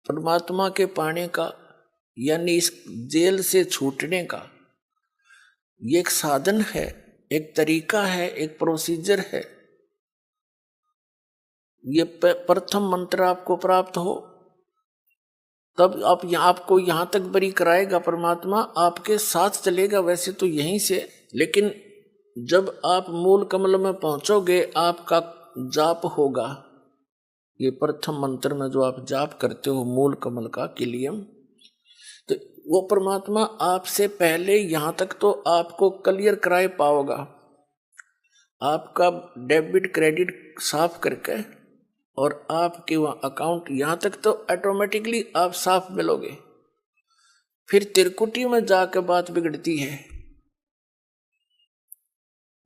परमात्मा के पाने का, यानी इस जेल से छूटने का ये एक साधन है, एक तरीका है, एक प्रोसीजर है। ये प्रथम मंत्र आपको प्राप्त हो तब आपको यहां तक बरी कराएगा परमात्मा, आपके साथ चलेगा वैसे तो यहीं से, लेकिन जब आप मूल कमल में पहुंचोगे आपका जाप होगा। ये प्रथम मंत्र में जो आप जाप करते हो मूल कमल का किलियम, तो वो परमात्मा आपसे पहले यहां तक तो आपको क्लियर कराए पाओगा, आपका डेबिट क्रेडिट साफ करके, और आपके वहाँ अकाउंट यहां तक तो ऑटोमेटिकली आप साफ मिलोगे। फिर त्रिकुटी में जाकर बात बिगड़ती है।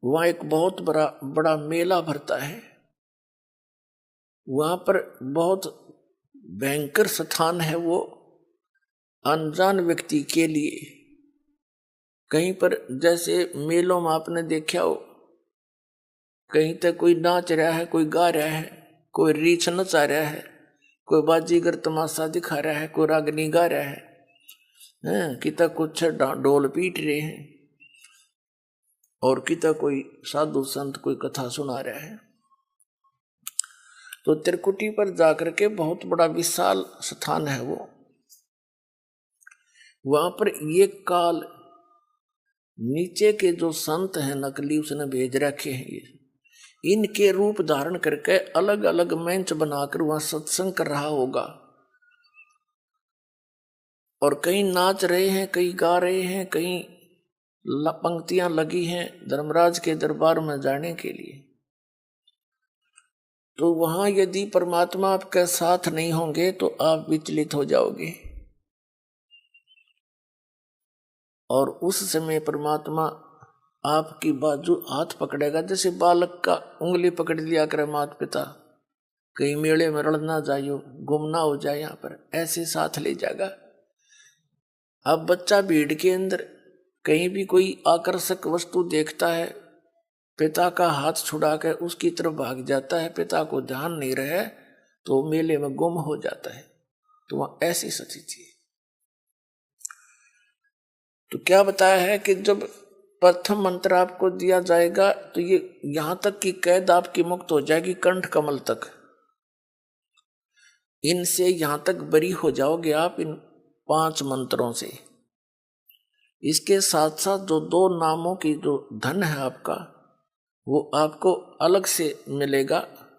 वहां एक बहुत बड़ा मेला भरता है, वहां पर बहुत भयंकर स्थान है वो अनजान व्यक्ति के लिए। कहीं पर जैसे मेलों में आपने देखा हो, कहीं तक कोई नाच रहा है, कोई गा रहा है, कोई रीछ नचा रहा है, कोई बाजीगर तमाशा दिखा रहा है, कोई रागनी गा रहा है, किता कुछ ढोल पीट रहे हैं, और किता कोई साधु संत कोई कथा सुना रहा है। तो त्रिकुटी पर जाकर के बहुत बड़ा विशाल स्थान है वो, वहां पर ये काल नीचे के जो संत हैं नकली उसने भेज रखे हैं, ये इनके रूप धारण करके अलग अलग मंच बनाकर वहां सत्संग कर रहा होगा, और कहीं नाच रहे हैं, कहीं गा रहे हैं, कहीं पंक्तियां लगी हैं धर्मराज के दरबार में जाने के लिए। तो वहां यदि परमात्मा आपके साथ नहीं होंगे तो आप विचलित हो जाओगे, और उस समय परमात्मा आपकी बाजू हाथ पकड़ेगा, जैसे बालक का उंगली पकड़ लिया करे माता पिता, कहीं मेले में रड़ ना जाइयो, गुम ना हो जाए, यहाँ पर ऐसे साथ ले जाएगा। अब बच्चा भीड़ के अंदर कहीं भी कोई आकर्षक वस्तु देखता है, पिता का हाथ छुड़ा कर उसकी तरफ भाग जाता है, पिता को ध्यान नहीं रहे तो मेले में गुम हो जाता है। तो वहां ऐसी स्थिति है। तो क्या बताया है कि जब प्रथम मंत्र आपको दिया जाएगा तो ये यहां तक की कैद आपकी मुक्त हो जाएगी, कंठ कमल तक, इनसे यहां तक बरी हो जाओगे आप इन 5 मंत्रों से। इसके साथ साथ जो 2 नामों की जो धन है आपका, वो आपको अलग से मिलेगा,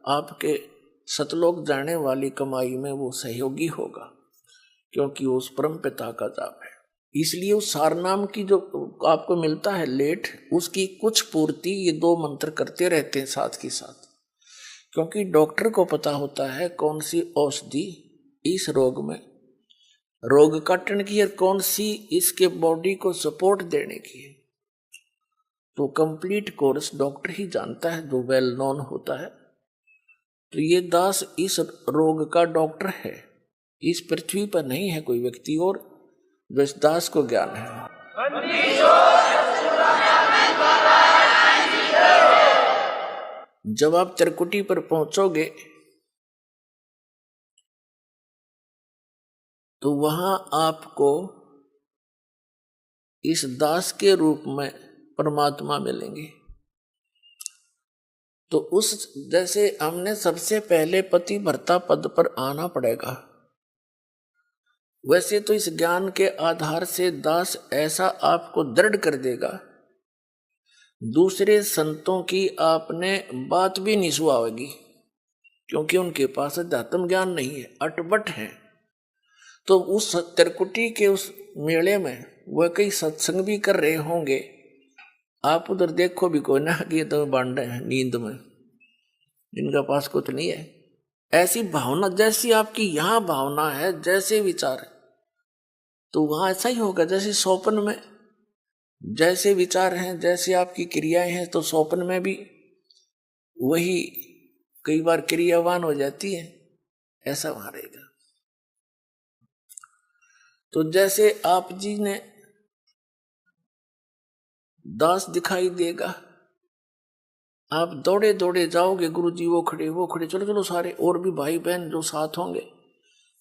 आपके सतलोक जाने वाली कमाई में वो सहयोगी होगा, क्योंकि वो उस परम पिता का जाप है। इसलिए उस सारनाम की जो आपको मिलता है लेट, उसकी कुछ पूर्ति ये 2 मंत्र करते रहते हैं साथ के साथ, क्योंकि डॉक्टर को पता होता है कौन सी औषधि इस रोग में रोग काटने की है, कौन सी इसके बॉडी को सपोर्ट देने की है। तो कंप्लीट कोर्स डॉक्टर ही जानता है जो वेल नोन होता है। तो ये दास इस रोग का डॉक्टर है, इस पृथ्वी पर नहीं है कोई व्यक्ति और जो इस दास को ज्ञान है। जब आप त्रिकुटी पर पहुंचोगे तो वहां आपको इस दास के रूप में परमात्मा मिलेंगे। तो उस जैसे हमने सबसे पहले पति भर्ता पद पर आना पड़ेगा, वैसे तो इस ज्ञान के आधार से दास ऐसा आपको दृढ़ कर देगा, दूसरे संतों की आपने बात भी नहीं सुहावेगी, क्योंकि उनके पास अध्यात्म ज्ञान नहीं है, अटपट है। तो उस त्रिकुटी के उस मेले में वह कई सत्संग भी कर रहे होंगे, आप उधर देखो भी कोई ना कि तो बांटे हैं नींद में, इनका पास कुछ नहीं है। ऐसी भावना जैसी आपकी यहाँ भावना है, जैसे विचार, तो वहां ऐसा ही होगा जैसे स्वप्न में जैसे विचार हैं, जैसे आपकी क्रियाएं हैं, तो स्वप्न में भी वही कई बार क्रियावान हो जाती है, ऐसा वहां रहेगा। तो जैसे आप जी ने दास दिखाई देगा, आप दौड़े दौड़े जाओगे, गुरु जी वो खड़े, चलो चलो सारे और भी भाई बहन जो साथ होंगे,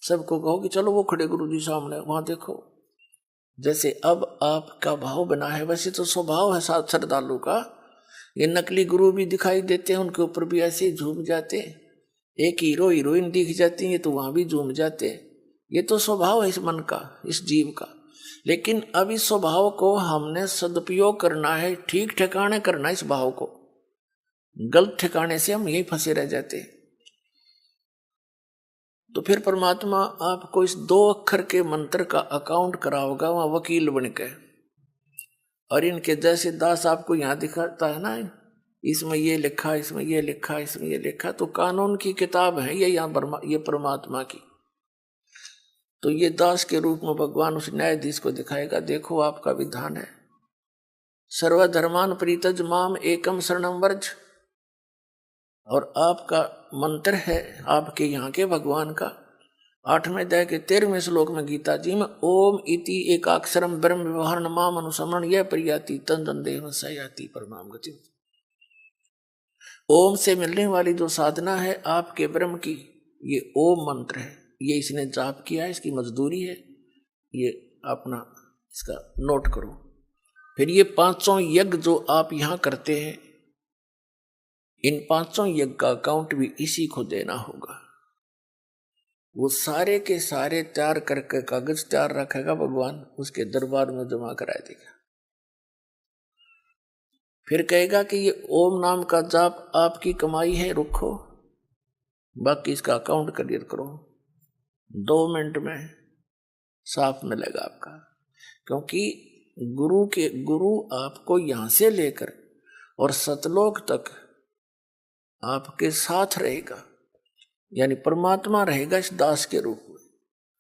सबको कहो कि चलो वो खड़े गुरु जी सामने, वहां देखो। जैसे अब आपका भाव बना है वैसे तो स्वभाव है साथ श्रद्धालु का। ये नकली गुरु भी दिखाई देते हैं, उनके ऊपर भी ऐसे ही झूम जाते। एक हीरो हीरोइन दिख जाती है तो वहां भी झूम जाते। ये तो स्वभाव है इस मन का, इस जीव का। लेकिन अब इस स्वभाव को हमने सदुपयोग करना है, ठीक ठिकाने करना है इस भाव को। गलत ठिकाने से हम यही फंसे रह जाते। तो फिर परमात्मा आपको इस 2 अक्षर के मंत्र का अकाउंट कराओगा वहां वकील बनके। और इनके जैसे दास आपको यहां दिखाता है ना, इसमें ये लिखा, इसमें ये लिखा, इसमें ये लिखा, तो कानून की किताब है ये यहाँ ये परमात्मा की। तो ये दास के रूप में भगवान उस न्यायाधीश को दिखाएगा, देखो आपका विधान है, सर्वधर्मान परित्यज माम एकम शरणम व्रज। और आपका मंत्र है आपके यहाँ के भगवान का 8वें अध्याय के 13वें श्लोक में गीता जी में, ओम इति एकाक्षरम ब्रह्म व्यवहार माम अनुसमरण यह प्रियाति तन देव सयाति परमाम गति। ओम से मिलने वाली जो साधना है आपके ब्रह्म की, ये ओम मंत्र है। ये इसने जाप किया है, इसकी मजदूरी है, ये अपना इसका नोट करो। फिर ये 500 यज्ञ जो आप यहाँ करते हैं, इन 500 यज्ञ का अकाउंट भी इसी को देना होगा। वो सारे के सारे तैयार करके कागज तैयार रखेगा भगवान, उसके दरबार में जमा करा देगा। फिर कहेगा कि ये ओम नाम का जाप आपकी कमाई है, रुको, बाकी इसका अकाउंट क्लियर करो। 2 मिनट में साफ मिलेगा आपका। क्योंकि गुरु आपको यहां से लेकर और सतलोक तक आपके साथ रहेगा, यानी परमात्मा रहेगा इस दास के रूप।